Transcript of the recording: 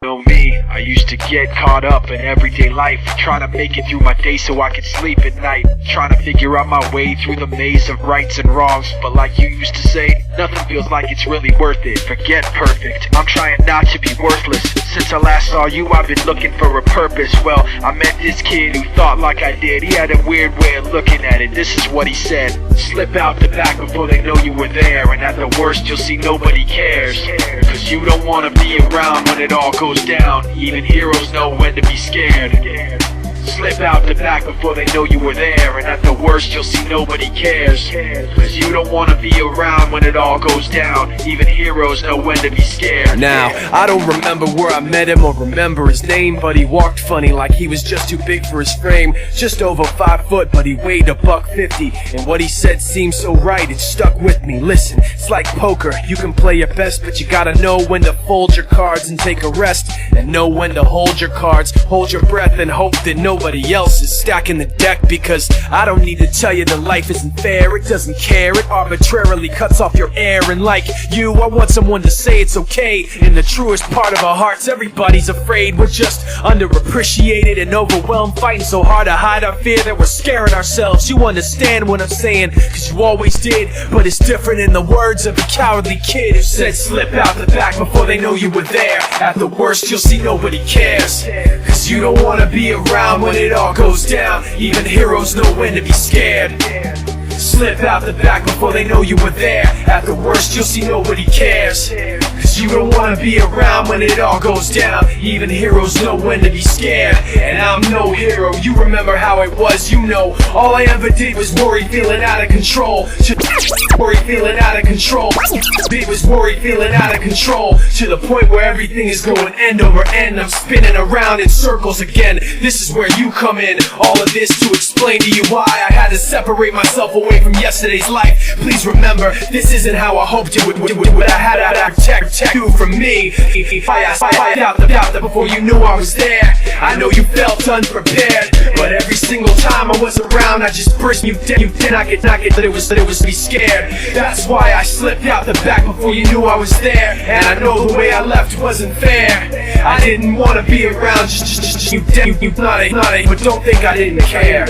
Know me, I used to get caught up in everyday life, trying to make it through my day so I could sleep at night, trying to figure out my way through the maze of rights and wrongs. But like you used to say, nothing feels like it's really worth it. Forget perfect, I'm trying not to be worthless. Since I last saw you, I've been looking for a purpose. Well, I met this kid who thought like I did. He had a weird way of looking at it. This is what he said: slip out the back before they know you were there, and at the worst you'll see nobody cares. Cause you don't wanna be around when it all goes down. Even heroes know when to be scared. Slip out the back before they know you were there, and at the worst you'll see nobody cares. Cause you don't wanna be around when it all goes down. Even heroes know when to be scared. Now, I don't remember where I met him or remember his name, but he walked funny like he was just too big for his frame. Just over 5 foot, but he weighed $150, and what he said seemed so right, it stuck with me. Listen, it's like poker, you can play your best, but you gotta know when to fold your cards and take a rest, and know when to hold your cards, hold your breath, and hope that nobody else is stacking the deck. Because I don't need to tell you that life isn't fair. It doesn't care, it arbitrarily cuts off your air. And like you, I want someone to say it's okay. In the truest part of our hearts, everybody's afraid. We're just underappreciated and overwhelmed, fighting so hard to hide our fear that we're scaring ourselves. You understand what I'm saying, cause you always did. But it's different in the words of a cowardly kid who said, slip out the back before they know you were there. At the worst you'll see nobody cares. Cause you don't wanna be around when it all goes down. Even heroes know when to be scared. Slip out the back before they know you were there. At the worst you'll see nobody cares. Cause you don't wanna be around when it all goes down. Even heroes know when to be scared. And I'm no hero, you remember how it was, you know. All I ever did was worry, feeling out of control. Worry, feeling out of control. It was worry, feeling out of control, to the point where everything is going end over end. I'm spinning around in circles again. This is where you come in. All of this to explain to you why I had to separate myself away from yesterday's life. Please remember, this isn't how I hoped it would. I had to protect you from me. I doubt that before you knew I was there. I know you felt unprepared, but every single time I was around, I just pushed you down. I could not get that it was be scared. That's why I slipped out the back before you knew I was there. And I know the way I left wasn't fair. I didn't want to be around just you not a, but don't think I didn't care.